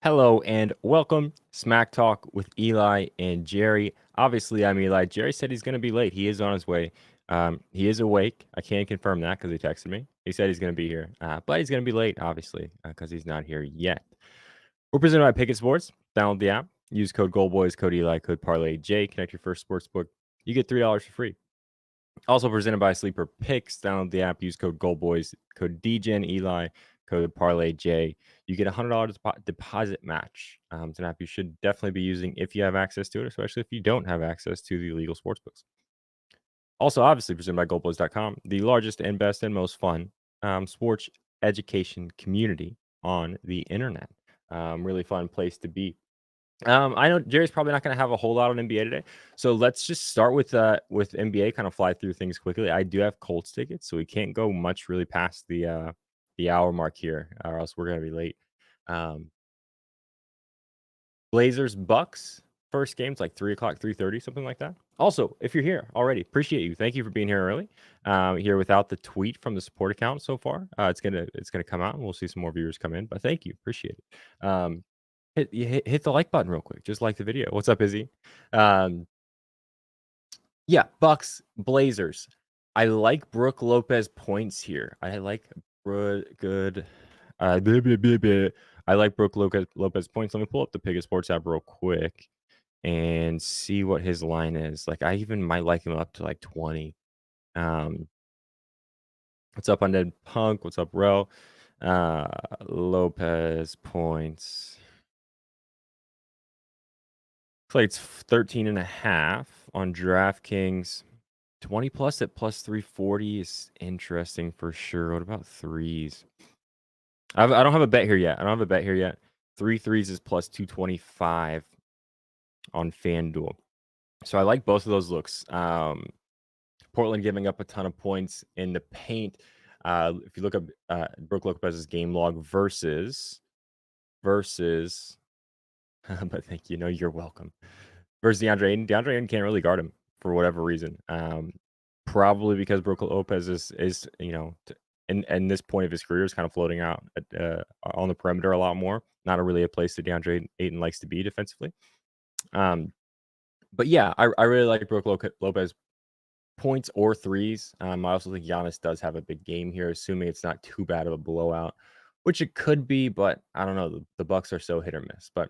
Hello and welcome. Smack Talk with Eli and Jerry. Obviously, I'm Eli. Jerry said he's going to be late. He is on his way. He is awake. I can't confirm that because he texted me. He said he's going to be here, but he's going to be late, obviously, because he's not here yet. We're presented by Pickett Sports. Download the app. Use code GoldBoys, code Eli, code Parlay J. Connect your first sports book. You get $3 for free. Also presented by Sleeper Picks. Download the app. Use code GoldBoys, code DGen Eli, code Parlay J. You get a $100 deposit match. It's an app you should definitely be using if you have access to it, especially if you don't have access to the legal sportsbooks. Also, obviously presented by GoldBoys.com, the largest and best and most fun sports education community on the internet. Really fun place to be. I know Jerry's probably not going to have a whole lot on NBA today, so let's just start with NBA. Kind of fly through things quickly. I do have Colts tickets, so we can't go much really past the hour mark here, or else we're going to be late. Blazers Bucks first game's like 3:00, 3:30, something like that. Also, if you're here already, appreciate you. Thank you for being here early. Here without the tweet from the support account so far. It's gonna come out, and we'll see some more viewers come in. But thank you, appreciate it. Hit the like button real quick. Just like the video. What's up, Izzy? Yeah, Bucks, Blazers. I like Brooke Lopez points here. I like good. I like Brooke Lopez points. Let me pull up the Pickett Sports app real quick and see what his line is. Like, I even might like him up to like 20. What's up on Ned Punk? What's up, Ro? Lopez points. Like it's 13.5 on DraftKings. 20 plus at plus 340 is interesting for sure. What about threes? I don't have a bet here yet. 3 threes is plus 225 on FanDuel. So I like both of those looks. Portland giving up a ton of points in the paint. If you look up Brooke Lopez's game log versus but thank you. No, you're welcome. Versus DeAndre Ayton. DeAndre Ayton can't really guard him for whatever reason. Probably because Brooke Lopez is in this point of his career is kind of floating out on the perimeter a lot more. Not really a place that DeAndre Ayton likes to be defensively. But yeah, I really like Brooke Lopez points or threes. I also think Giannis does have a big game here, assuming it's not too bad of a blowout, which it could be, but I don't know. The Bucks are so hit or miss. But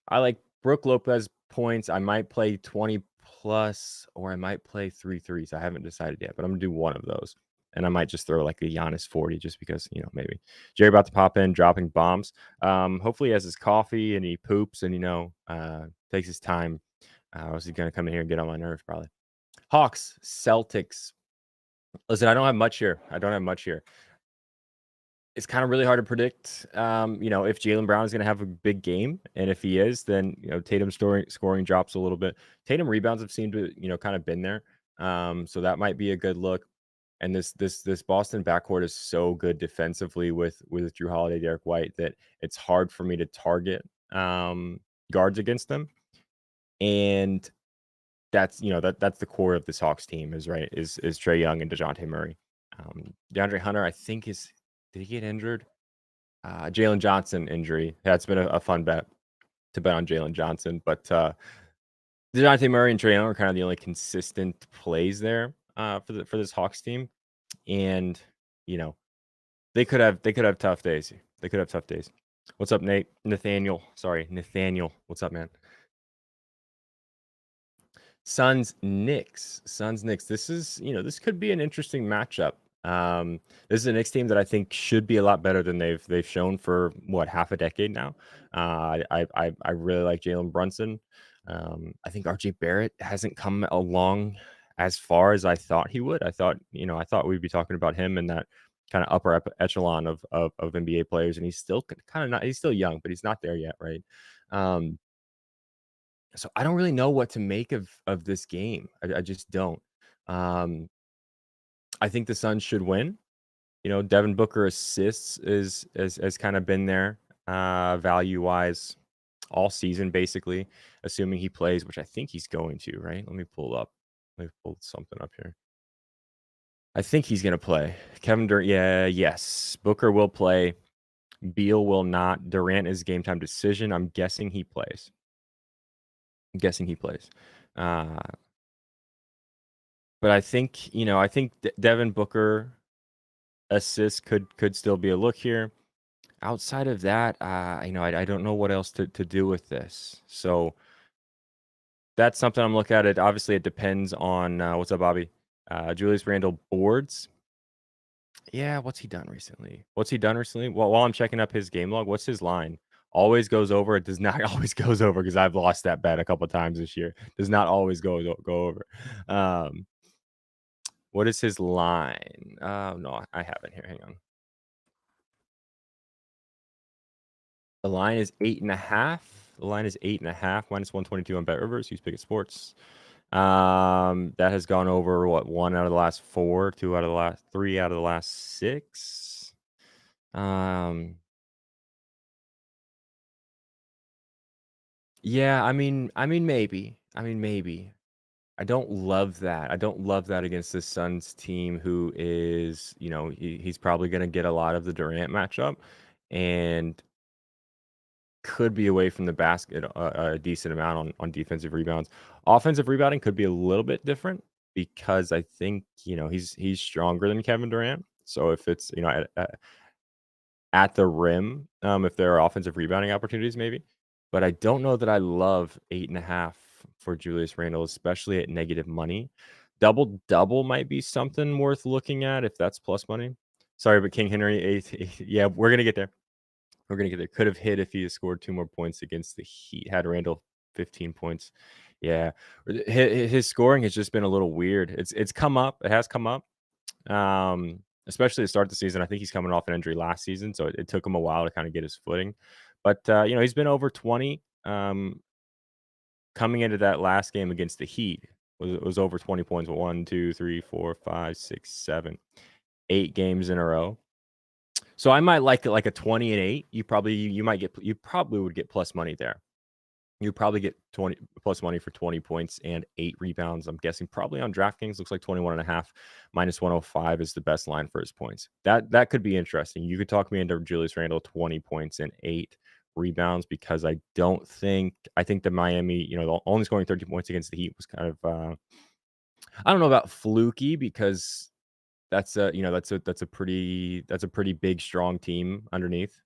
I like Brooke Lopez points. I might play 20 plus, or I might play 3 threes. I haven't decided yet, but I'm gonna do one of those. And I might just throw like a Giannis 40 just because, maybe. Jerry about to pop in, dropping bombs. Hopefully he has his coffee and he poops and, takes his time. Or else he's going to come in here and get on my nerves probably. Hawks, Celtics. Listen, I don't have much here. It's kind of really hard to predict, if Jaylen Brown is going to have a big game. And if he is, then, Tatum's scoring drops a little bit. Tatum rebounds have seemed to, kind of been there. So that might be a good look. And this Boston backcourt is so good defensively with Drew Holiday, Derek White, that it's hard for me to target guards against them. And that's that's the core of this Hawks team is Trae Young and DeJounte Murray. DeAndre Hunter, I think did he get injured? Jalen Johnson injury. Yeah, it's been a fun bet to bet on Jalen Johnson, but DeJounte Murray and Trae Young are kind of the only consistent plays there for this Hawks team, and they could have tough days. What's up, Nate? Nathaniel. What's up, man? Suns Knicks. This is this could be an interesting matchup. This is a Knicks team that I think should be a lot better than they've shown for half a decade now. I really like Jalen Brunson. I think RJ Barrett hasn't come along as far as I thought he would. I thought we'd be talking about him in that kind of upper echelon of NBA players, and he's still kind of not. He's still young, but he's not there yet, right? So I don't really know what to make of this game. I just don't. I think the Suns should win. Devin Booker assists has kind of been there value wise all season, basically, assuming he plays, which I think he's going to, right? Let me pull something up here. I think he's going to play. Kevin Durant, yes. Booker will play. Beal will not. Durant is game time decision. I'm guessing he plays. But I think Devin Booker assist could still be a look here. Outside of that, I don't know what else to do with this. So that's something I'm looking at. It obviously it depends on what's up, Bobby. Julius Randle boards. Yeah, what's he done recently? Well, while I'm checking up his game log, what's his line? Always goes over. It does not always goes over because I've lost that bet a couple times this year. Does not always go over. What is his line? No, I have it here. Hang on. The line is 8.5. The line is 8.5 minus 122 on Bet Rivers. Use Pickett Sports. That has gone over what, 1 out of the last 4, 2 out of the last 3 out of the last 6. Yeah, I mean maybe. I don't love that. I don't love that against the Suns team, who is, he's probably going to get a lot of the Durant matchup and could be away from the basket a decent amount on defensive rebounds. Offensive rebounding could be a little bit different because I think, he's stronger than Kevin Durant. So if it's, at the rim, if there are offensive rebounding opportunities, maybe. But I don't know that I love 8.5 for Julius Randle, especially at negative money. Double might be something worth looking at if that's plus money. Sorry, but King Henry 8. Yeah, we're gonna get there. Could have hit if he had scored 2 more points against the Heat. Had Randle 15 points. Yeah, his scoring has just been a little weird. It's come up. It has come up. Especially to start the season. I think he's coming off an injury last season, so it took him a while to kind of get his footing. But he's been over 20. Coming into that last game against the Heat, was over 20 points. 1, 2, 3, 4, 5, 6, 7, 8 games in a row. So I might like it like a 20 and 8. You probably would get plus money there. You probably get 20 plus money for 20 points and 8 rebounds. I'm guessing probably on DraftKings. Looks like 21.5 minus 105 is the best line for his points. That could be interesting. You could talk me into Julius Randle 20 points and 8 rebounds, because I think the Miami, only scoring 30 points against the Heat was kind of I don't know about fluky, because that's a pretty big, strong team underneath.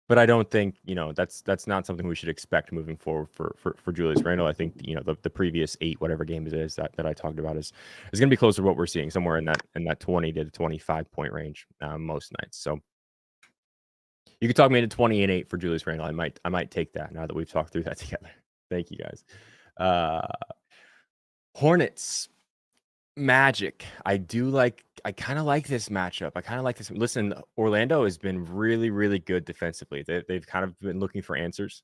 But I don't think, that's not something we should expect moving forward for Julius Randle. I think, the previous 8, whatever game it is that I talked about is going to be closer to what we're seeing, somewhere in that 20 to 25 point range most nights. So you could talk me into 20 and 8 for Julius Randle. I might take that now that we've talked through that together. Thank you, guys. Hornets. Magic. I kind of like this matchup. Listen, Orlando has been really, really good defensively. They've kind of been looking for answers,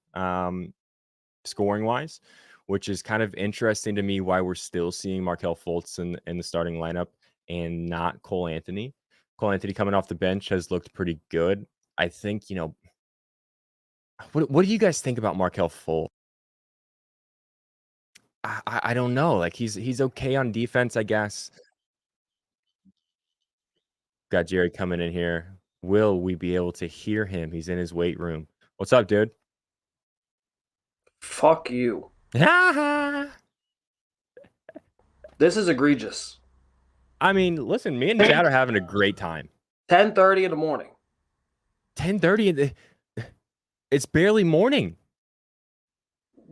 scoring wise, which is kind of interesting to me, why we're still seeing Markelle Fultz in the starting lineup and not Cole Anthony. Cole Anthony coming off the bench has looked pretty good. I think, what do you guys think about Markelle Fultz? I don't know. Like, he's okay on defense, I guess. Got Jerry coming in here. Will we be able to hear him? He's in his weight room. What's up, dude? Fuck you. I This is egregious. mean, listen, me and Chad are having a great time. 10:30 in the morning. 10:30. It's barely morning.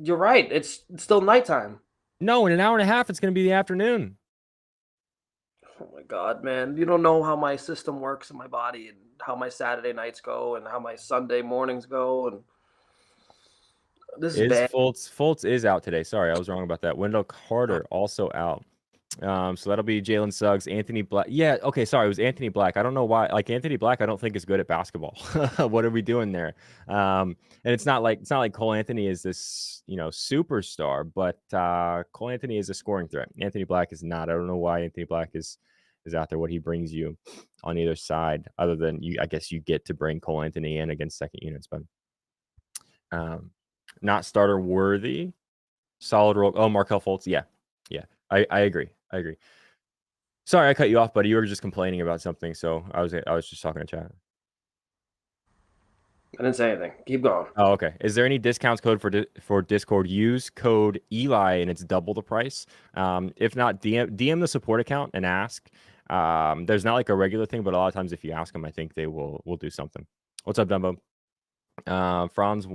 You're right. It's still nighttime. No, in an hour and a half, it's going to be the afternoon. Oh my God, man. You don't know how my system works in my body and how my Saturday nights go and how my Sunday mornings go. And this is Is bad. Fultz is out today. Sorry, I was wrong about that. Wendell Carter also out. So that'll be Jalen Suggs, Anthony Black. Yeah, okay, sorry, it was Anthony Black. I don't know why. Like, Anthony Black, I don't think is good at basketball. What are we doing there? And it's not like Cole Anthony is this, superstar, but Cole Anthony is a scoring threat. Anthony Black is not. I don't know why Anthony Black is out there. What he brings you on either side, other than I guess you get to bring Cole Anthony in against second units, but not starter worthy. Solid role. Oh, Markelle Fultz. Yeah. I agree. Sorry, I cut you off, buddy. You were just complaining about something, so I was just talking to chat. I didn't say anything. Keep going. Oh, okay. Is there any discounts code for Discord? Use code Eli and it's double the price. If not, DM the support account and ask. There's not like a regular thing, but a lot of times if you ask them, I think they will do something. What's up, Dumbo? Franz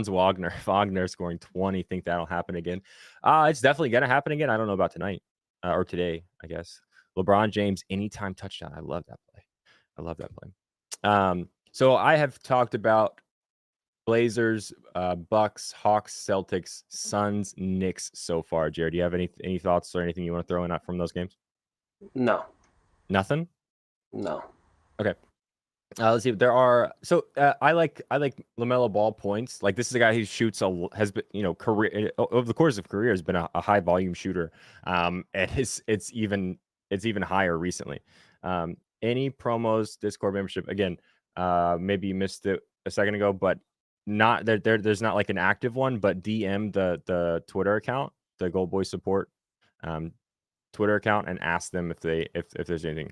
Wagner scoring 20. Think that'll happen again? It's definitely gonna happen again. I don't know about tonight or today, I guess. LeBron James anytime touchdown. I love that play. I love that play. So I have talked about Blazers, Bucks, Hawks, Celtics, Suns, Knicks so far. Jared, do you have any thoughts or anything you want to throw in from those games? No. Nothing? No. Okay. Let's see. There are I like LaMelo Ball points. Like this is a guy who shoots has been career over the course of career has been a high volume shooter. And it's even higher recently. Any promos, Discord membership again. Maybe you missed it a second ago, but not there's not like an active one, but DM the Twitter account, the GoldBoys support Twitter account, and ask them if there's anything,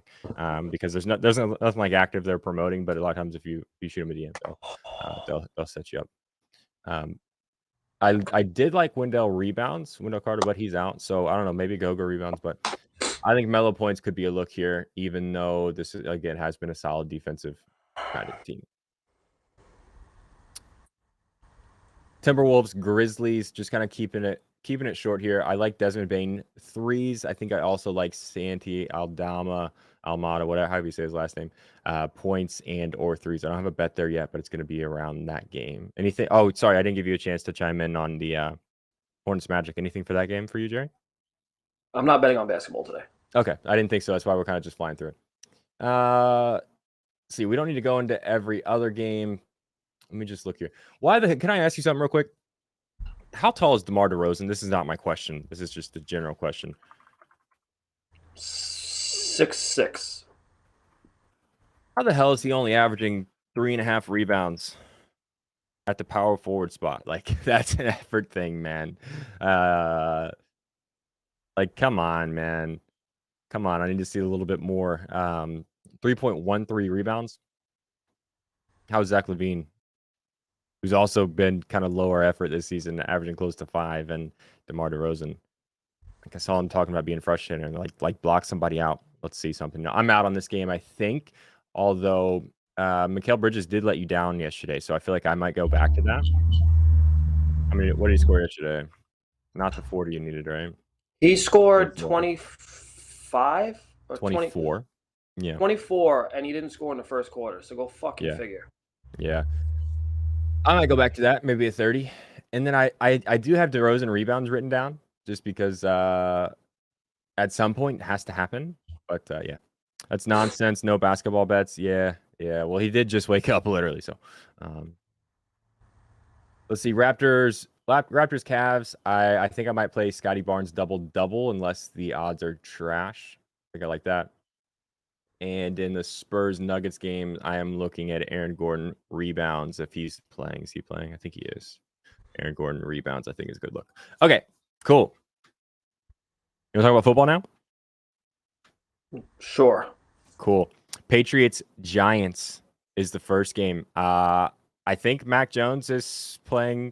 because there's nothing like active they're promoting, but a lot of times if you shoot them a DM, they'll set you up. I did like Wendell Carter, but he's out, so I don't know, maybe Goga rebounds, but I think Melo points could be a look here, even though this again has been a solid defensive Magic team. Timberwolves, Grizzlies, just kind of keeping it short here. I like Desmond Bane threes. I think I also like Santi Almada, whatever, however you say his last name, points and or threes. I don't have a bet there yet, but it's going to be around that game. Anything? Oh, sorry, I didn't give you a chance to chime in on the Hornets Magic. Anything for that game for you, Jerry? I'm not betting on basketball today. Okay, I didn't think so. That's why we're kind of just flying through it. See, we don't need to go into every other game. Let me just look here. Can I ask you something real quick? How tall is DeMar DeRozan? This is not my question. This is just a general question. 6'6". How the hell is he only averaging 3.5 rebounds at the power forward spot? Like, that's an effort thing, man. Like, come on, man. Come on. I need to see a little bit more. 3.13 rebounds. How's Zach LaVine, who's also been kind of lower effort this season, averaging close to 5, and DeMar DeRozan? Like I saw him talking about being frustrated and like block somebody out. Let's see something. No, I'm out on this game, I think. Although Mikal Bridges did let you down yesterday, so I feel like I might go back to that. I mean, what did he score yesterday? Not the 40 you needed, right? He scored 25 or 24. Yeah. 24, and he didn't score in the first quarter. So go fucking figure. Yeah. I might go back to that, maybe a 30. And then I do have DeRozan rebounds written down, just because at some point it has to happen. But yeah, that's nonsense. No basketball bets. Yeah. Well, he did just wake up literally. So let's see. Raptors, Cavs. I think I might play Scotty Barnes double unless the odds are trash. I think I like that. And in the Spurs Nuggets game, I am looking at Aaron Gordon rebounds. If he's playing, is he playing? I think he is. Aaron Gordon rebounds, I think, is a good look. Okay, cool. You want to talk about football now? Sure. Cool. Patriots Giants is the first game. I think Mac Jones is playing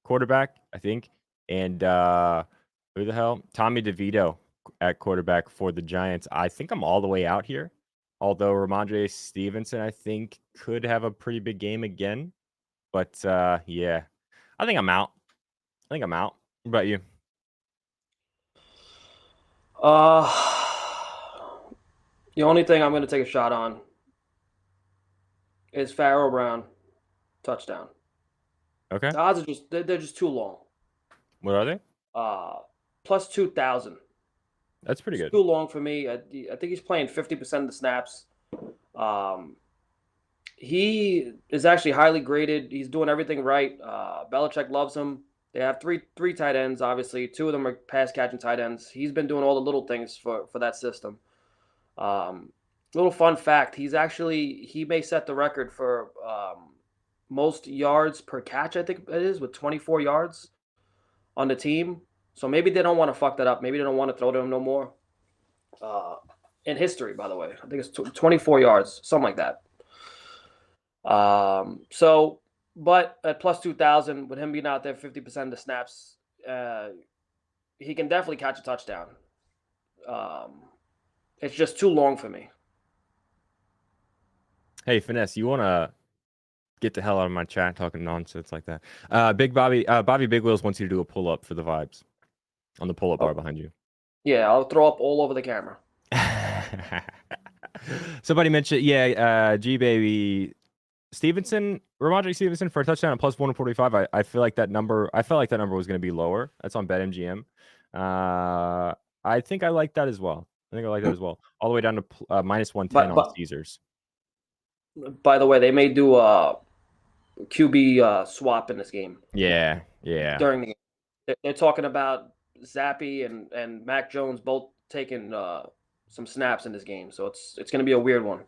quarterback, I think. And who the hell? Tommy DeVito at quarterback for the Giants. I think I'm all the way out here. Although Ramondre Stevenson, I think, could have a pretty big game again. But yeah, I think I'm out. What about you? The only thing I'm going to take a shot on is Pharaoh Brown touchdown. Okay. The odds are they're just too long. What are they? Plus 2,000. That's pretty good. Too long for me. I think he's playing 50% of the snaps. He is actually highly graded. He's doing everything right. Belichick loves him. They have three tight ends, obviously. 2 of them are pass-catching tight ends. He's been doing all the little things for that system. Little fun fact, he may set the record for most yards per catch, I think it is, with 24 yards on the team. So maybe they don't want to fuck that up. Maybe they don't want to throw to him no more. in history, by the way. I think it's 24 yards, something like that. But at plus 2,000, with him being out there 50% of the snaps, he can definitely catch a touchdown. It's just too long for me. Hey, Finesse, you want to get the hell out of my chat talking nonsense like that? Big Bobby Big Wheels wants you to do a pull up for the vibes on the pull up bar behind you. Yeah, I'll throw up all over the camera. Somebody mentioned, G Baby Stevenson, Ramondre Stevenson for a touchdown at plus 145. I feel like that number. I felt like that number was going to be lower. That's on BetMGM. I think I like that as well. I think I like that as well. All the way down to minus 110 on Caesars. By the way, they may do a QB swap in this game. Yeah. During the game, they're talking about Zappy and Mac Jones both taking some snaps in this game, so it's going to be a weird one.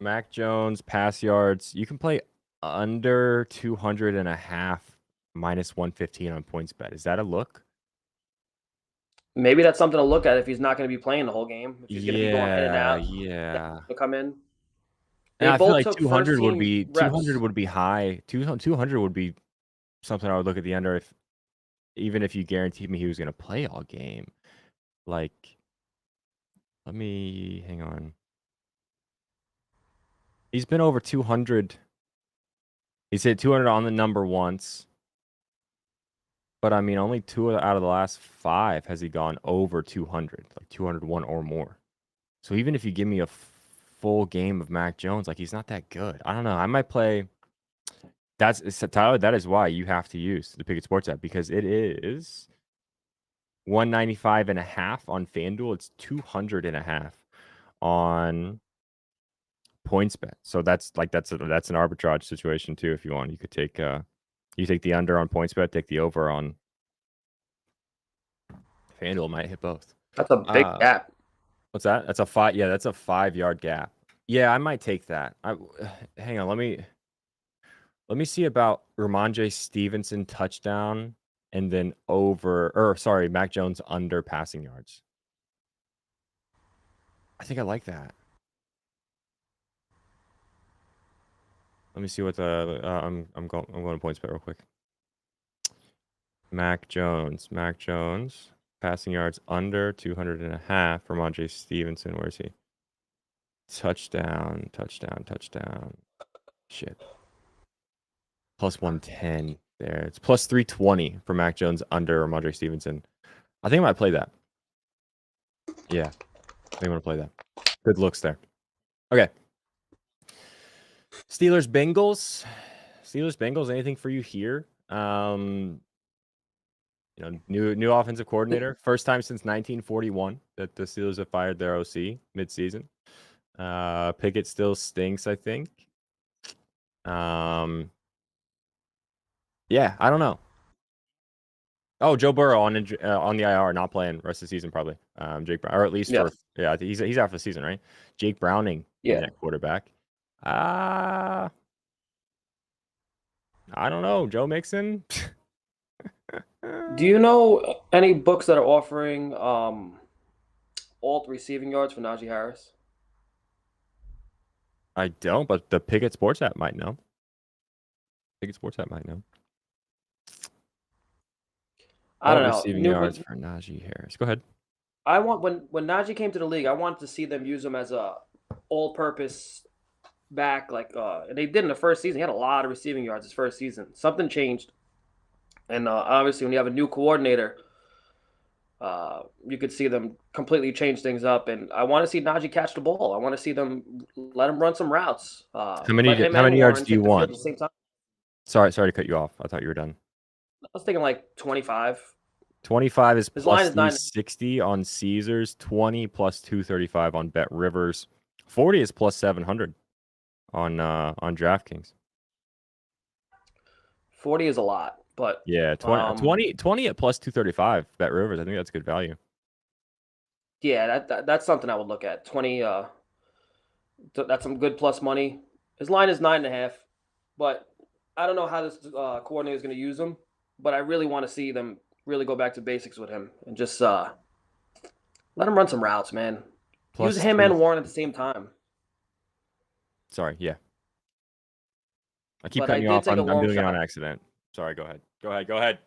Mac Jones pass yards. You can play under 200.5 minus 115 on points bet. Is that a look? Maybe that's something to look at if he's not going to be playing the whole game. If he's going to be going in and out, yeah. To come in. And I feel like 200 would be high. 200 would be something I would look at the under even if you guaranteed me he was going to play all game. Like, let me hang on. He's been over 200. He's hit 200 on the number once. But I mean, only 2 out of the last 5 has he gone over 200, like 201 or more. So even if you give me a full game of Mac Jones, like he's not that good. I don't know. I might play. Tyler. That is why you have to use the Pickett Sports app, because it is 195.5 on FanDuel. It's 200.5 on PointsBet. So that's an arbitrage situation too. If you want, you could take the under on PointsBet, take the over on FanDuel. Might hit both. That's a big gap. What's that? That's a 5. Yeah, that's a 5-yard gap. Yeah, I might take that. Hang on. Let me see about Ramondre Stevenson touchdown and then Mac Jones under passing yards. I think I like that. Let me see what I'm going to PointsBet real quick. Mac Jones, passing yards under 200.5. Ramondre Stevenson, where is he? Touchdown. Shit. Plus 110 there. It's plus 320 for Mac Jones under Ramondre Stevenson. I think I might play that. Yeah. I think I'm going to play that. Good looks there. Okay. Steelers-Bengals. Anything for you here? New offensive coordinator. First time since 1941 that the Steelers have fired their OC midseason. Pickett still stinks, I think. Yeah, I don't know. Oh, Joe Burrow on the IR, not playing rest of the season probably. Jake Brown, or at least he's out for the season, right? Jake Browning, at quarterback. I don't know. Joe Mixon. Do you know any books that are offering alt receiving yards for Najee Harris? I don't, but the Pickett Sports app might know. I don't know. Receiving yards for Najee Harris. Go ahead. I want when Najee came to the league, I wanted to see them use him as a all-purpose back, and they did in the first season. He had a lot of receiving yards his first season. Something changed, and obviously when you have a new coordinator, you could see them completely change things up. And I want to see Najee catch the ball. I want to see them let him run some routes. How many yards do you want? At the same time. Sorry to cut you off. I thought you were done. I was thinking like 25. 25 is plus 360 on Caesars. 20 plus 235 on Bet Rivers. 40 is plus 700 on DraftKings. 40 is a lot, but yeah, 20 at plus 235 Bet Rivers. I think that's good value. Yeah, that's something I would look at. 20. That's some good plus money. His line is 9.5, but I don't know how this coordinator is going to use him. But I really want to see them really go back to basics with him and just let him run some routes, man. Use Plus him three. and Warren at the same time. Sorry, yeah. I keep But I cutting you did off. take a I'm long doing it on shot. accident. Sorry, go ahead. Go ahead. Go ahead.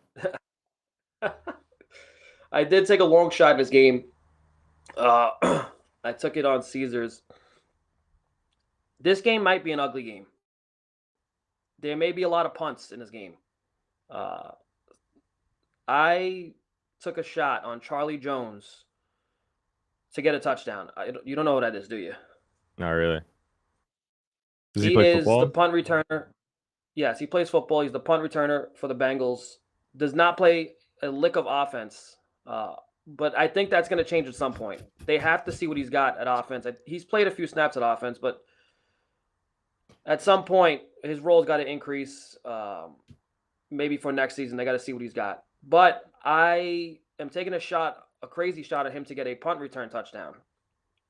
I did take a long shot in this game. I took it on Caesars. This game might be an ugly game. There may be a lot of punts in this game. Uh, I took a shot on Charlie Jones to get a touchdown. You don't know what that is, do you? Not really. Does he He play is the football? punt returner. Yes, he plays football. He's the punt returner for the Bengals. Does not play a lick of offense. But I think that's going to change at some point. They have to see what he's got at offense. He's played a few snaps at offense, but at some point, his role's got to increase. Maybe for next season, they got to see what he's got. But I am taking a crazy shot at him to get a punt return touchdown.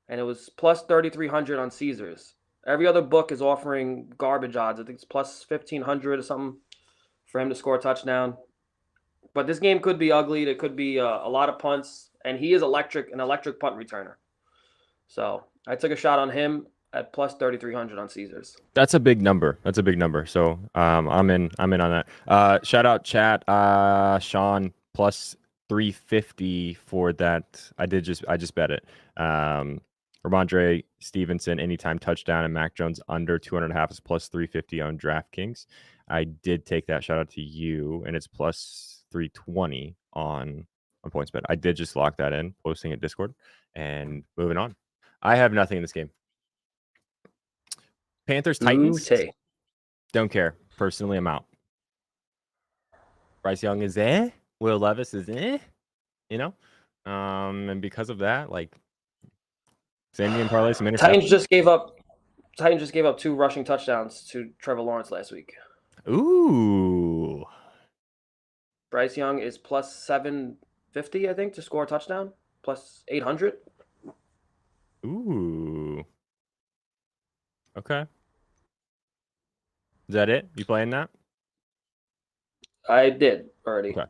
And it was plus 3,300 on Caesars. Every other book is offering garbage odds. I think it's plus 1,500 or something for him to score a touchdown. But this game could be ugly. There could be a lot of punts. And he is an electric punt returner. So I took a shot on him at plus 3,300 on Caesars. That's a big number. That's a big number. So I'm in on that. Shout out chat, Sean plus 350 for that. I just bet it. Ramondre Stevenson anytime touchdown and Mac Jones under 200.5 is plus 350 on DraftKings. I did take that. Shout out to you, and it's plus 320 on PointsBet. I did just lock that in, posting at Discord, and moving on. I have nothing in this game. Panthers, Titans. Don't care. Personally, I'm out. Bryce Young is Will Levis is you know? And because of that, like same game parlay, some interceptions. Titans just gave up 2 rushing touchdowns to Trevor Lawrence last week. Ooh. Bryce Young is plus 750, I think, to score a touchdown. Plus 800. Ooh. Okay. Is that it? You playing that? I did already. Okay.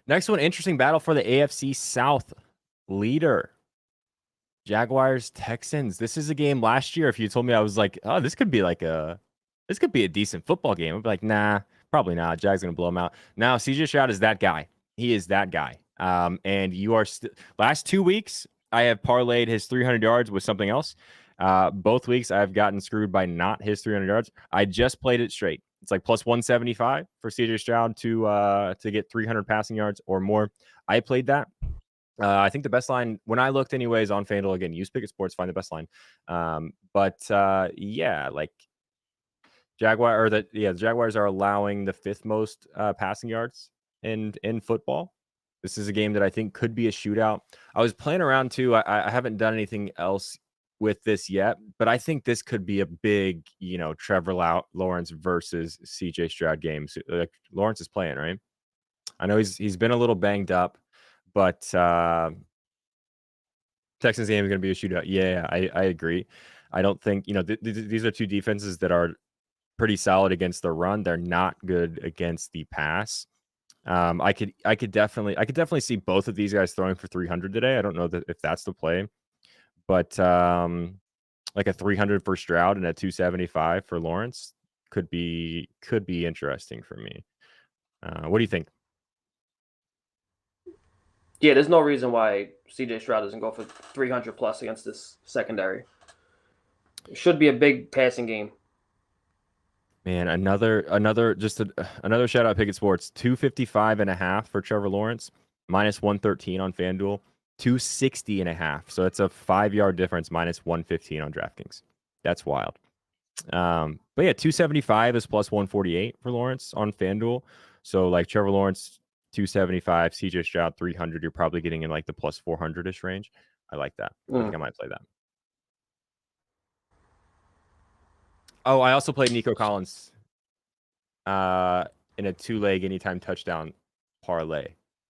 Next one, interesting battle for the AFC South leader. Jaguars-Texans. This is a game last year. If you told me, I was like, oh, this could be a decent football game. I'd be like, nah, probably not. Jags gonna blow them out. Now, CJ Stroud is that guy. He is that guy. And you are last 2 weeks, I have parlayed his 300 yards with something else. Both weeks I've gotten screwed by not his 300 yards. I just played it straight. It's like plus 175 for CJ Stroud to get 300 passing yards or more. I played that. I think the best line, when I looked anyways on FanDuel, again, use Pickett Sports, find the best line. Yeah, like the Jaguars are allowing the 5th most passing yards in football. This is a game that I think could be a shootout. I was playing around too. I haven't done anything else with this yet, but I think this could be a big, Trevor Lawrence versus CJ Stroud game. So, like, Lawrence is playing, right? I know he's been a little banged up, but Texans game is going to be a shootout. Yeah, I agree. I don't think, these are 2 defenses that are pretty solid against the run. They're not good against the pass. I could definitely see both of these guys throwing for 300 today. I don't know if that's the play, but like a 300 for Stroud and a 275 for Lawrence could be interesting for me. What do you think? Yeah, there's no reason why CJ Stroud doesn't go for 300 plus against this secondary. It should be a big passing game. Man, another shout out Pickett Sports. 255.5 for Trevor Lawrence, minus 113 on FanDuel, 260.5. So it's a 5-yard difference, minus 115 on DraftKings. That's wild. But yeah, 275 is plus 148 for Lawrence on FanDuel. So like Trevor Lawrence 275, CJ Stroud 300. You're probably getting in like the plus 400-ish range. I like that. I think I might play that. Oh, I also played Nico Collins in a 2-leg anytime touchdown parlay.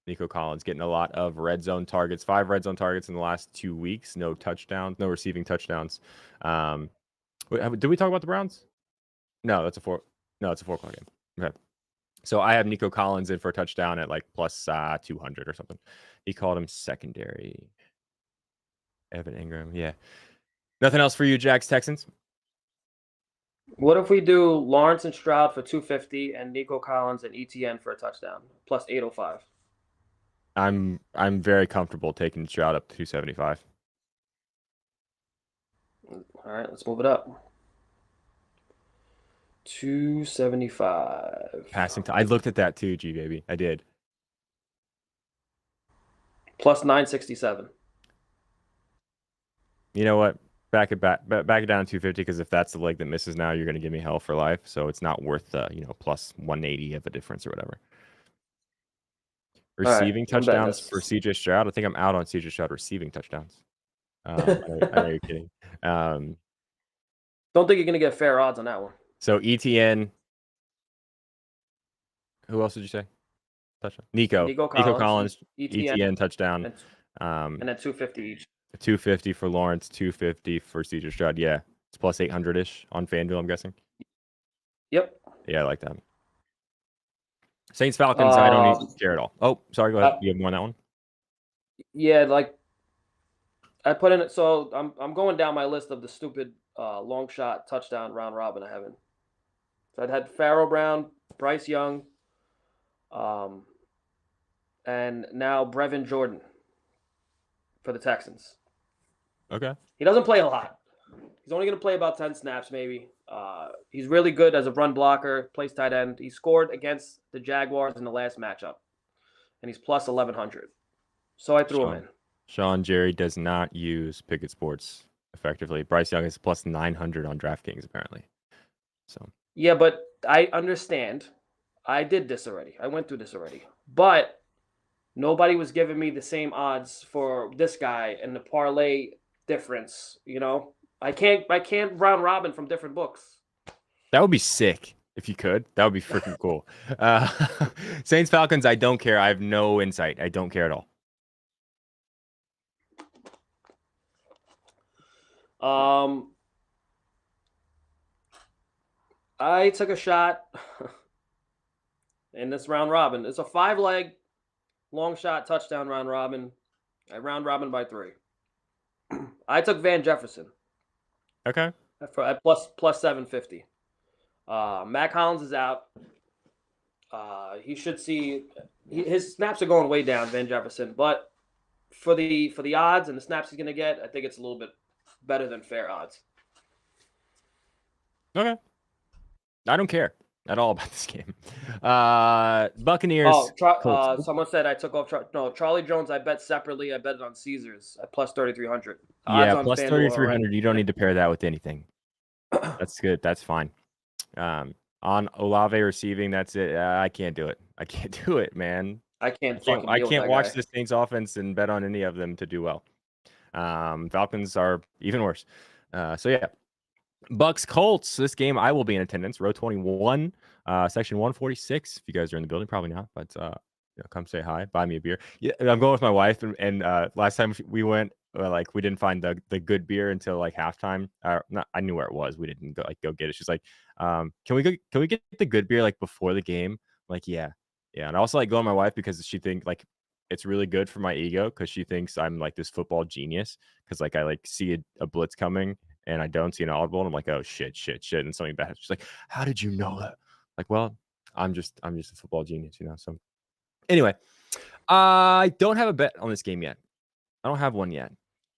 Nico Collins getting a lot of red zone targets, 5 red zone targets in the last 2 weeks. No touchdowns, no receiving touchdowns. Did we talk about the Browns? No, it's a 4 o'clock game. Okay. So I have Nico Collins in for a touchdown at like plus 200 or something. He called him secondary. Evan Ingram. Yeah. Nothing else for you, Jags-Texans? What if we do Lawrence and Stroud for 250 and Nico Collins and ETN for a touchdown plus 805? I'm very comfortable taking Stroud up to 275. All right, let's move it up. 275. Passing I looked at that too, G baby. I did. Plus 967. You know what? Back it down to 250 because if that's the leg that misses now, you're going to give me hell for life. So it's not worth the plus 180 of a difference or whatever. Receiving touchdowns for CJ Stroud. I think I'm out on CJ Stroud receiving touchdowns. I know you're kidding. Don't think you're going to get fair odds on that one. So ETN. Who else did you say? Touchdown. Nico Collins. ETN touchdown. And then 250 each. 250 for Lawrence, 250 for CJ Stroud. Yeah, it's plus 800-ish on FanDuel, I'm guessing. Yep. Yeah, I like that. Saints Falcons, I don't care at all. Oh, sorry, go ahead. You have more on that one? Yeah, like I put in it. So I'm going down my list of the stupid long shot touchdown round robin I haven't. So I'd had Pharaoh Brown, Bryce Young, and now Brevin Jordan for the Texans. Okay. He doesn't play a lot. He's only going to play about 10 snaps, maybe. He's really good as a run blocker, plays tight end. He scored against the Jaguars in the last matchup, and he's plus 1,100. So I threw him in. Sean Jerry does not use Pickett Sports effectively. Bryce Young is plus 900 on DraftKings, apparently. So yeah, but I understand. I did this already. I went through this already. But nobody was giving me the same odds for this guy and the parlay difference. I can't round robin from different books. That would be sick if you could. That would be freaking cool. Saints Falcons, I don't care. I have no insight. I don't care at all. I took a shot in this round robin. It's a 5-leg long shot touchdown round robin. I round robin by 3. I took Van Jefferson. Okay. At plus 750. Matt Collins is out. He should see his snaps are going way down, Van Jefferson, but for the odds and the snaps he's going to get, I think it's a little bit better than fair odds. Okay. I don't care at all about this game. Buccaneers. Someone said I took off. No, Charlie Jones. I bet separately. I bet it on Caesars at plus 3,300. Yeah, plus 3,300. You don't need to pair that with anything. That's good. That's fine. On Olave receiving, that's it. I can't do it. I can't do it, man. I can't watch this Saints offense and bet on any of them to do well. Falcons are even worse. So yeah. Bucks Colts. This game I will be in attendance. Row 21, section 146. If you guys are in the building, probably not, but come say hi, buy me a beer. Yeah, I'm going with my wife, and last time we went, we didn't find the good beer until halftime. I knew where it was. We didn't go get it. She's like, can we get the good beer before the game? I'm like, yeah. And I also go with my wife because she think it's really good for my ego because she thinks I'm this football genius because I see a blitz coming. And I don't see an audible, and I'm like, oh shit, and something bad. She's like, how did you know that? Well, I'm just a football genius, So anyway, I don't have a bet on this game yet. I don't have one yet.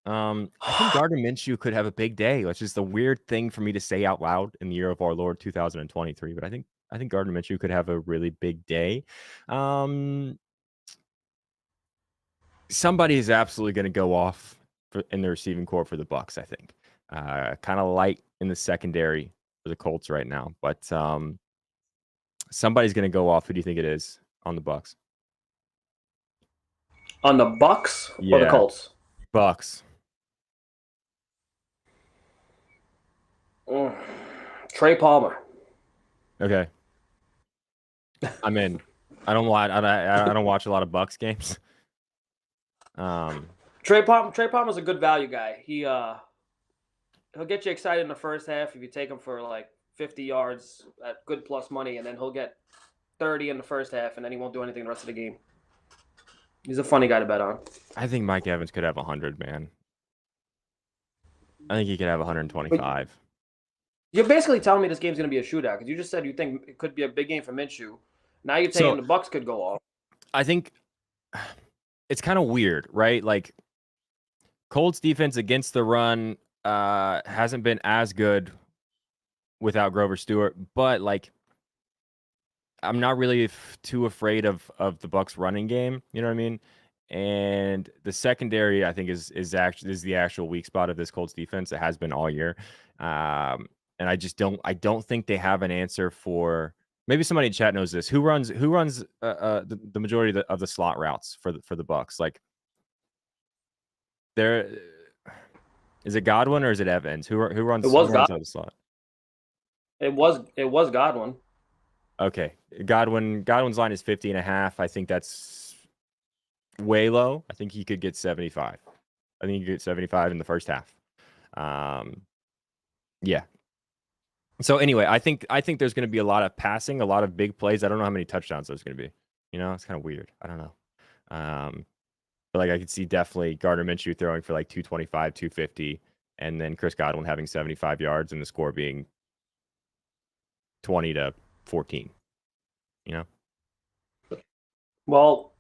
I think Gardner Minshew could have a big day, which is the weird thing for me to say out loud in the year of our Lord 2023. But I think Gardner Minshew could have a really big day. Somebody is absolutely going to go off in the receiving core for the Bucs, I think. Kind of light in the secondary for the Colts right now, but somebody's going to go off. Who do you think it is on the Bucs? On the Bucs or the Colts? Bucs. Trey Palmer. Okay. I'm in. I don't watch a lot of Bucs games. Trey Palmer's a good value guy. He'll get you excited in the first half if you take him for 50 yards at good plus money, and then he'll get 30 in the first half, and then he won't do anything the rest of the game. He's a funny guy to bet on. I think Mike Evans could have 100, man. I think he could have 125. You're basically telling me this game's going to be a shootout because you just said you think it could be a big game for Minshew. Now you're saying So the Bucks could go off. I think it's kind of weird, right? Like Colts defense against the run hasn't been as good without Grover Stewart, but like I'm not really too afraid of the Bucks running game. You know what I mean? And the secondary, I think, is the actual weak spot of this Colts defense. It has been all year, and I don't think they have an answer for. Maybe somebody in chat knows this. Who runs the majority of the slot routes for the Bucks? Like, there is it Godwin or is it Evans? Who runs out of the slot? It was Godwin. Okay. Godwin's line is 50.5. I think that's way low. I think he could get 75. I think he could get 75 in the first half. Yeah. So anyway, I think there's going to be a lot of passing, a lot of big plays. I don't know how many touchdowns there's going to be. You know, it's kind of weird. I don't know. But like I could see definitely Gardner Minshew throwing for like 225, 250, and then Chris Godwin having 75 yards and the score being 20-14. You know? Well,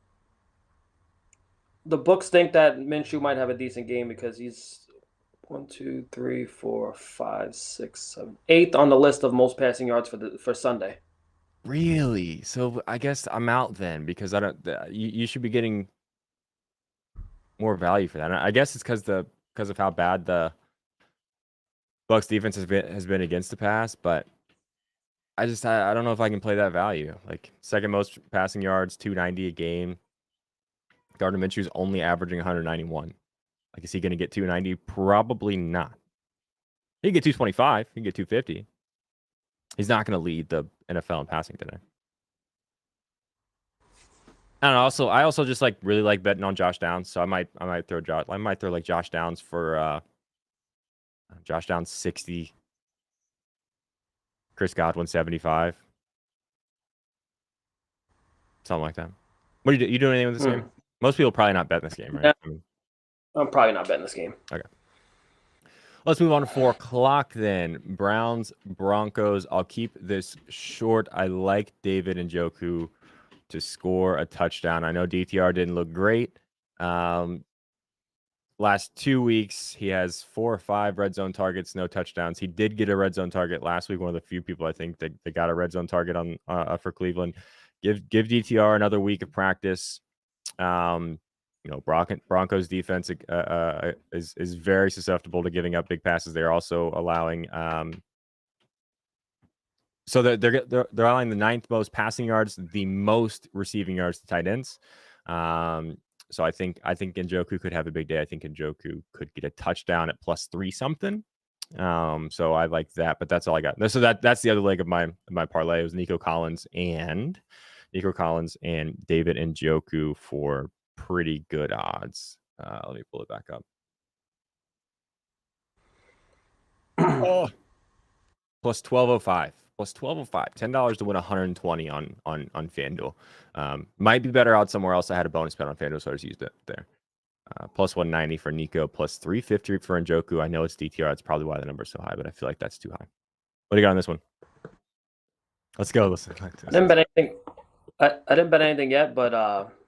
the books think that Minshew might have a decent game because he's 1, 2, 3, 4, 5, 6, 7, 8th on the list of most passing yards for Sunday. Really? So I guess I'm out then because I don't. You should be getting more value for that. I guess it's because of how bad the Bucks defense has been against the pass, but I don't know if I can play that value. Like second most passing yards, 290 a game. Gardner Minshew's only averaging 191. Like, is he going to get 290? Probably not. He can get 225. He can get 250. He's not going to lead the NFL in passing today. And I also just like really like betting on Josh Downs, so I might throw like Josh Downs for Josh Downs 60, Chris Godwin 75, something like that. What do you do? You doing anything with this game? Most people probably not bet this game, right? Yeah. I'm probably not betting this game. Okay. Let's move on to 4 o'clock then. Browns, Broncos. I'll keep this short. I like David Njoku to score a touchdown. I know DTR didn't look great. Last 2 weeks, he has 4 or 5 red zone targets, no touchdowns. He did get a red zone target last week. One of the few people I think that got a red zone target on for Cleveland. Give DTR another week of practice. You know, Broncos defense is very susceptible to giving up big passes. They're also allowing so they're allowing the 9th most passing yards, the most receiving yards to tight ends. So I think Njoku could have a big day. I think Njoku could get a touchdown at +3 something. So I like that, but that's all I got. So that's the other leg of my parlay. It was Nico Collins and David Njoku for pretty good odds. Let me pull it back up. Oh, +1205. +1205. $10 to win 120 on FanDuel. Might be better out somewhere else. I had a bonus bet on FanDuel, so I just used it there. +190 for Nico, +350 for Njoku. I know it's DTR. That's probably why the number's so high, but I feel like that's too high. What do you got on this one? Let's go. I didn't bet anything. I didn't bet anything yet, but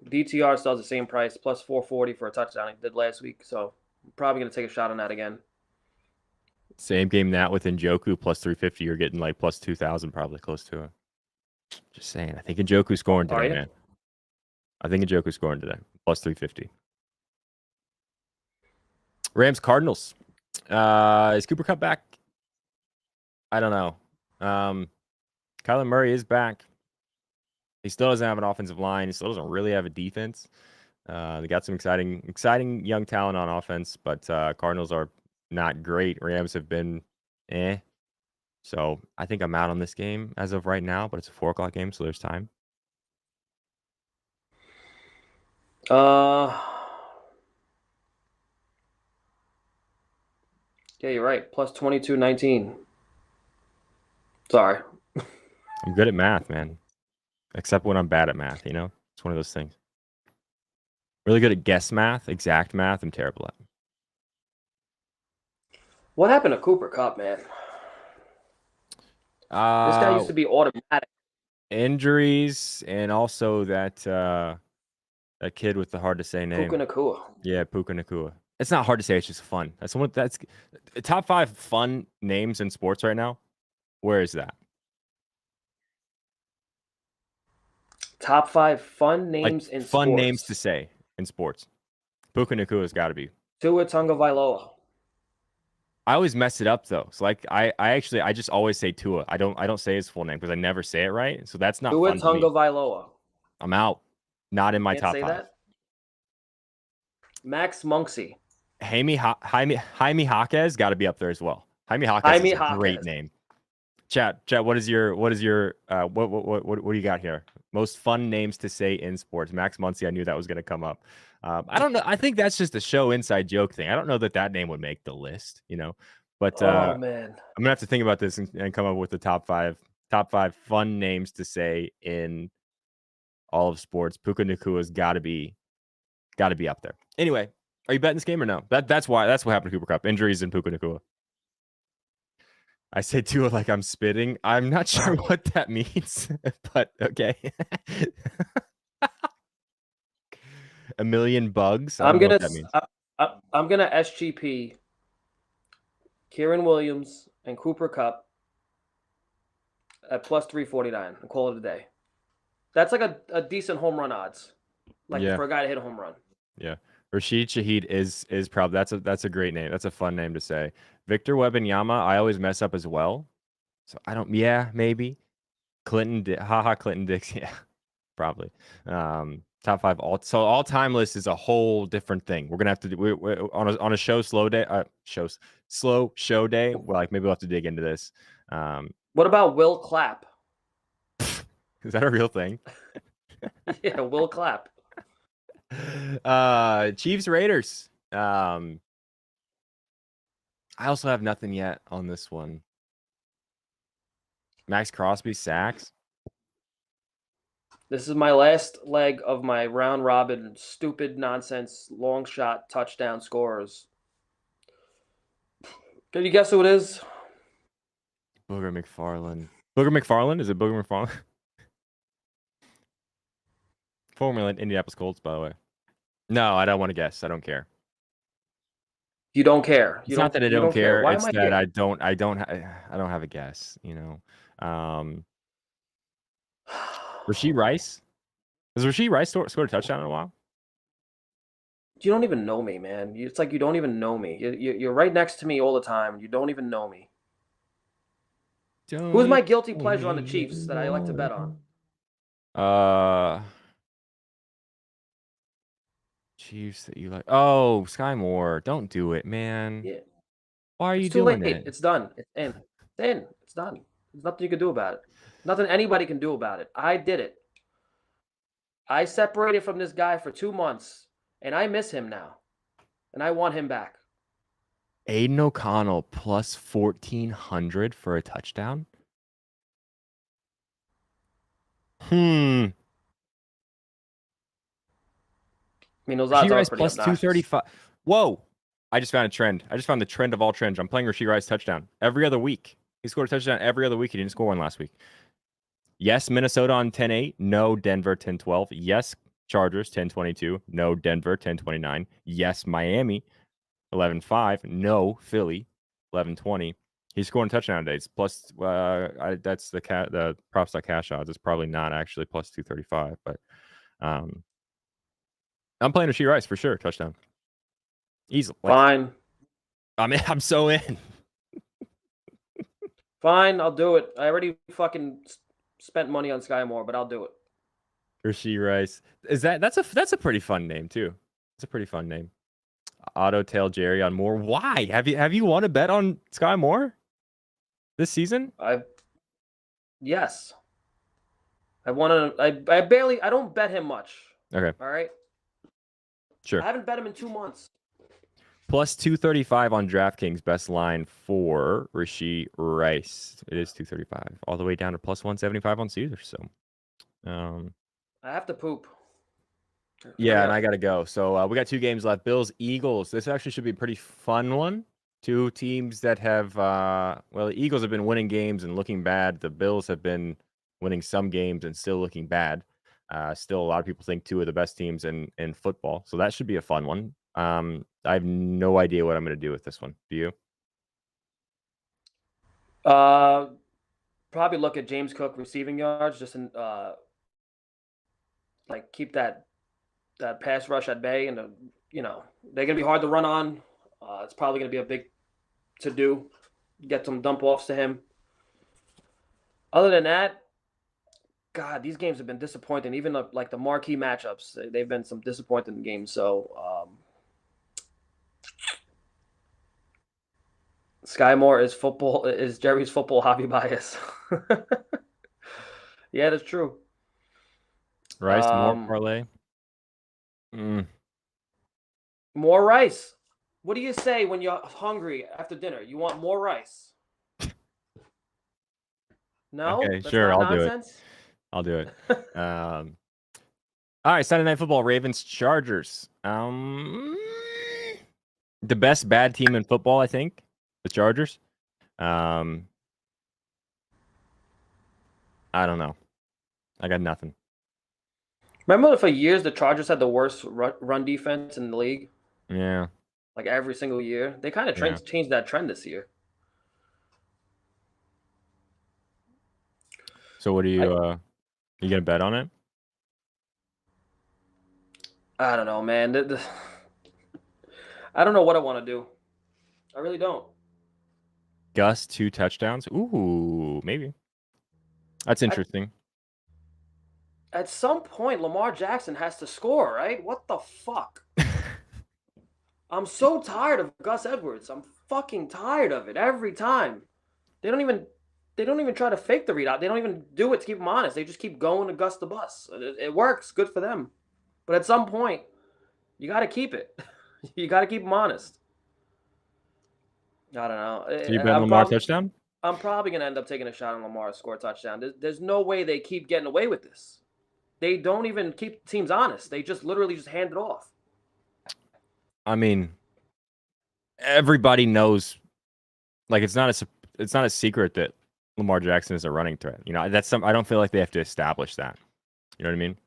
DTR still has the same price, +440 for a touchdown he did last week. So I'm probably going to take a shot on that again. Same game that with Njoku +350. You're getting like +2,000, probably close to it. Just saying. I think Njoku scoring today, man. I think Njoku scoring today, +350. Rams Cardinals. Is Cooper Kupp back? I don't know. Kyler Murray is back. He still doesn't have an offensive line. He still doesn't really have a defense. They got some exciting young talent on offense, but Cardinals are not great. Rams have been So I think I'm out on this game as of right now, but it's a 4 o'clock game, so there's time. Yeah, you're right. +2219. Sorry. I'm good at math, man. Except when I'm bad at math, you know? It's one of those things. Really good at guess math, exact math, I'm terrible at. What happened to Cooper Kupp, man? This guy used to be automatic. Injuries and also that kid with the hard to say name. Puka Nacua. Yeah, Puka Nacua. It's not hard to say. It's just fun. That's top 5 fun names in sports right now. Where is that? Top 5 fun names in fun sports. Names to say in sports. Puka Nacua's got to be. Tua Tagovailoa. I always mess it up though. So like I just always say Tua. I don't say his full name because I never say it right. So that's not Tua fun to me. Tagovailoa. I'm out. Not in my Can't top say 5. that. Max Muncy. Jaime Jaquez got to be up there as well. Jaime Jaquez is a great name. Chat. What is your what do you got here? Most fun names to say in sports. Max Muncy. I knew that was going to come up. I don't know. I think that's just a show inside joke thing. I don't know that name would make the list. But oh man, I'm gonna have to think about this and come up with the top five fun names to say in all of sports. Puka Nacua's got to be up there. Anyway, are you betting this game or no? That's what happened to Cooper Kupp. Injuries in Puka Nacua. I say Tua like I'm spitting. I'm not sure what that means, but okay. A million bugs. I'm gonna SGP Kieran Williams and Cooper Kupp at plus 349 and call it a day. That's like a decent home run odds, for a guy to hit a home run. Yeah. Rashid Shaheed is probably that's a great name. That's a fun name to say. Victor Wembanyama, I always mess up as well. So I don't. Yeah, maybe. Clinton Dix. Yeah, probably. Top 5 all time list is a whole different thing. We're gonna have to do on a slow show day. Well, maybe we'll have to dig into this. What about Will Clapp? Is that a real thing? Yeah, Will Clapp. Chiefs Raiders. I also have nothing yet on this one. Max Crosby sacks. This is my last leg of my round robin stupid nonsense long shot touchdown scorers. Can you guess who it is? Booger McFarland. Booger McFarland? Is it Booger McFarland? Formerly Indianapolis Colts, by the way. No, I don't want to guess. I don't care. You don't care. It's not that I don't care. Why it's am I that here? I don't have a guess. Rashee Rice. Has Rashee Rice scored a touchdown in a while? You don't even know me, man. It's like you don't even know me. You're right next to me all the time. You don't even know me. Who's my guilty pleasure on the Chiefs that I like to bet on? Chiefs that you like. Oh, Sky Moore. Don't do it, man. Yeah. Why are you doing it? it? It's done. It's in. It's in. It's done. There's nothing you can do about it. Nothing anybody can do about it. I did it. I separated from this guy for 2 months, and I miss him now. And I want him back. Aiden O'Connell plus 1,400 for a touchdown? I mean, those odds are pretty plus 235. Whoa. I just found a trend. I just found the trend of all trends. I'm playing Rashee Rice touchdown every other week. He scored a touchdown every other week. He didn't score one last week. Yes, Minnesota on 10-8. No, Denver 10-12. Yes, Chargers 10-22. No, Denver 10-29. Yes, Miami 11-5. No, Philly 11-20. He's scoring touchdown days. Plus, that's the props.cash odds. It's probably not actually plus 235, but I'm playing Rashee Rice for sure. Touchdown. Easily. Fine. I'm so in. Fine, I'll do it. I already fucking spent money on Sky Moore, but I'll do it. Rashee Rice. That's a pretty fun name too. It's a pretty fun name. Auto Tail Jerry on Moore. Why? Have you won a bet on Sky Moore this season? Yes. I don't bet him much. Okay. All right. Sure. I haven't bet him in 2 months. Plus 235 on DraftKings. Best line for Rashee Rice. It is 235. All the way down to plus 175 on Caesar. So I have to poop. Yeah, and I gotta go. So we got 2 games left. Bills, Eagles. This actually should be a pretty fun one. Two teams that have, well, the Eagles have been winning games and looking bad. The Bills have been winning some games and still looking bad. Still, a lot of people think two of the best teams in football. So that should be a fun one. I have no idea what I'm going to do with this one. Do you? Probably look at James Cook receiving yards, just in, like keep that pass rush at bay, and they're gonna be hard to run on. It's probably gonna be a big to do. Get some dump offs to him. Other than that, God, these games have been disappointing. Even like the marquee matchups, they've been some disappointing games. So Sky Moore is Jerry's football hobby bias. Yeah, that's true. Rice, more parlay. More rice. What do you say when you're hungry after dinner? You want more rice? No? Okay, That's sure, not I'll do it. nonsense? I'll do it. All right, Sunday Night Football, Ravens, Chargers. The best bad team in football, I think, the Chargers. I don't know. I got nothing. Remember for years the Chargers had the worst run defense in the league? Yeah. Like every single year. They kind of changed that trend this year. So what are you you gonna bet on it? I don't know, man. I don't know what I want to do. I really don't. Gus 2 touchdowns. Ooh, maybe. That's interesting. At some point, Lamar Jackson has to score, right? What the fuck? I'm so tired of Gus Edwards. I'm fucking tired of it every time. They don't even try to fake the readout. They don't even do it to keep him honest. They just keep going to Gus the bus. It works. Good for them. But at some point, you got to keep it. You got to keep him honest. I don't know. So you bet Lamar touchdown? I'm probably going to end up taking a shot on Lamar to score a touchdown. There's no way they keep getting away with this. They don't even keep teams honest. They just literally just hand it off. I mean, everybody knows. Like it's not a secret that Lamar Jackson is a running threat. I don't feel like they have to establish that. You know what I mean?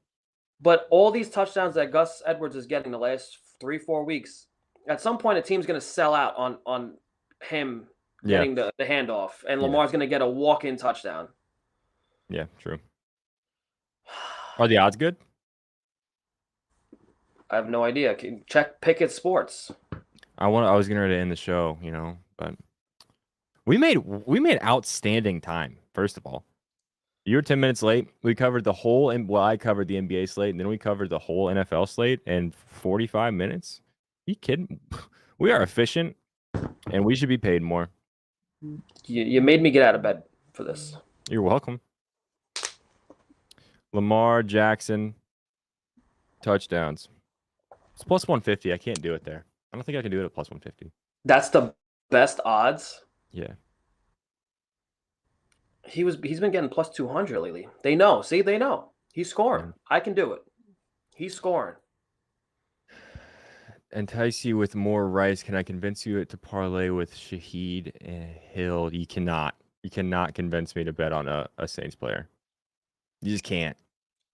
But all these touchdowns that Gus Edwards is getting the last 3-4 weeks, at some point a team's going to sell out on him getting the handoff, and Lamar's going to get a walk-in touchdown. Yeah, true. Are the odds good? I have no idea. Check Pickett Sports. I was getting ready to end the show, but we made outstanding time. First of all, you were 10 minutes late. We covered the whole, I covered the NBA slate, and then we covered the whole NFL slate in 45 minutes. Are you kidding? We are efficient, and we should be paid more. You made me get out of bed for this. You're welcome. Lamar Jackson touchdowns. It's plus 150. I can't do it there. I don't think I can do it at plus 150. That's the best odds? Yeah. He's been getting plus 200 lately. They know. See, they know. He's scoring. Yeah. I can do it. He's scoring. Entice you with more rice. Can I convince you to parlay with Shaheed and Hill? You cannot. You cannot convince me to bet on a Saints player. You just can't.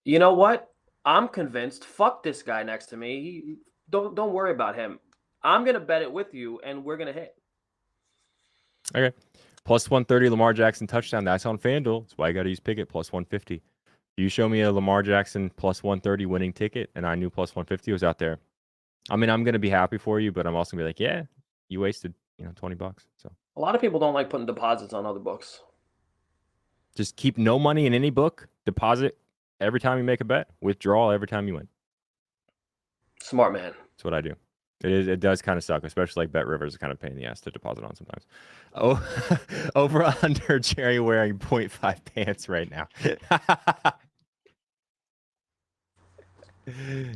You know what? I'm convinced. Fuck this guy next to me. Don't worry about him. I'm gonna bet it with you, and we're gonna hit. Okay. Plus 130 Lamar Jackson touchdown. That's on FanDuel. That's why I got to use Pickett plus 150. You show me a Lamar Jackson plus 130 winning ticket, and I knew plus 150 was out there. I mean, I'm gonna be happy for you, but I'm also gonna be like, yeah, you wasted $20. So a lot of people don't like putting deposits on other books. Just keep no money in any book. Deposit every time you make a bet. Withdraw every time you win. Smart man. That's what I do. It does kind of suck, especially like Bet Rivers is kind of a pain in the ass to deposit on sometimes. Oh, over under Jerry wearing 0.5 pants right now.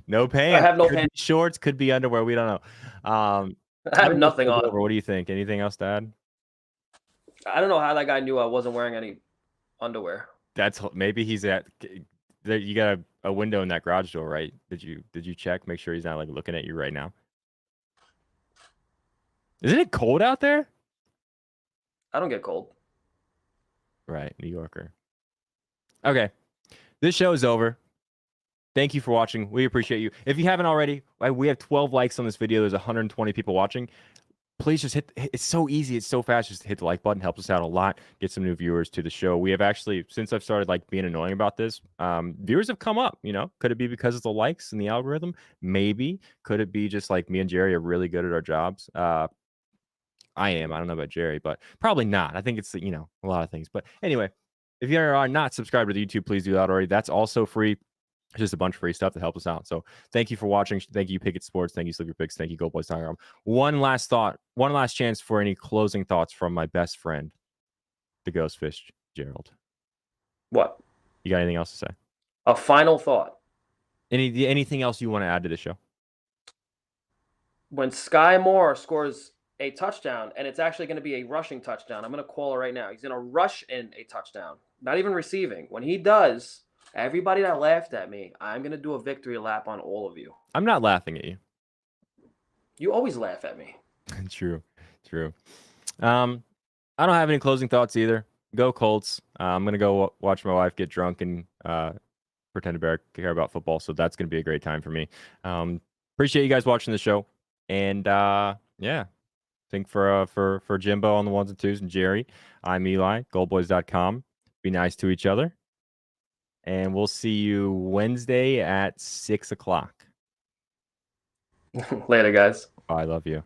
No pants. I have no could pants. Be shorts, could be underwear. We don't know. I have nothing on. What do you think? Anything else to add? I don't know how that guy knew I wasn't wearing any underwear. Maybe he's at. You got a window in that garage door, right? Did you check? Make sure he's not like looking at you right now. Isn't it cold out there? I don't get cold. Right, New Yorker. Okay, this show is over. Thank you for watching. We appreciate you. If you haven't already, we have 12 likes on this video. There's 120 people watching. Please just it's so easy. It's so fast. Just hit the like button. Helps us out a lot. Get some new viewers to the show. We have actually, since I've started like being annoying about this, viewers have come up, could it be because of the likes and the algorithm? Maybe. Could it be just like me and Jerry are really good at our jobs? I am. I don't know about Jerry, but probably not. I think it's, a lot of things. But anyway, if you are not subscribed to the YouTube, please do that already. That's also free. Just a bunch of free stuff that helps us out. So thank you for watching. Thank you, Pickett Sports. Thank you, Sleeper Picks. Thank you, GoldBoys.com. One last thought. One last chance for any closing thoughts from my best friend, the Ghostfish, Gerald. What? You got anything else to say? A final thought. Anything else you want to add to the show? When Sky Moore scores a touchdown, and it's actually going to be a rushing touchdown, I'm going to call it right now. He's going to rush in a touchdown, not even receiving. When he does, everybody that laughed at me, I'm going to do a victory lap on all of you. I'm not laughing at you. You always laugh at me. True. I don't have any closing thoughts either. Go Colts. I'm going to go watch my wife get drunk and pretend to care about football. So that's going to be a great time for me. Appreciate you guys watching the show. And yeah, I think for Jimbo on the ones and twos and Jerry, I'm Eli, GoldBoys.com. Be nice to each other. And we'll see you Wednesday at 6 o'clock. Later, guys. I love you.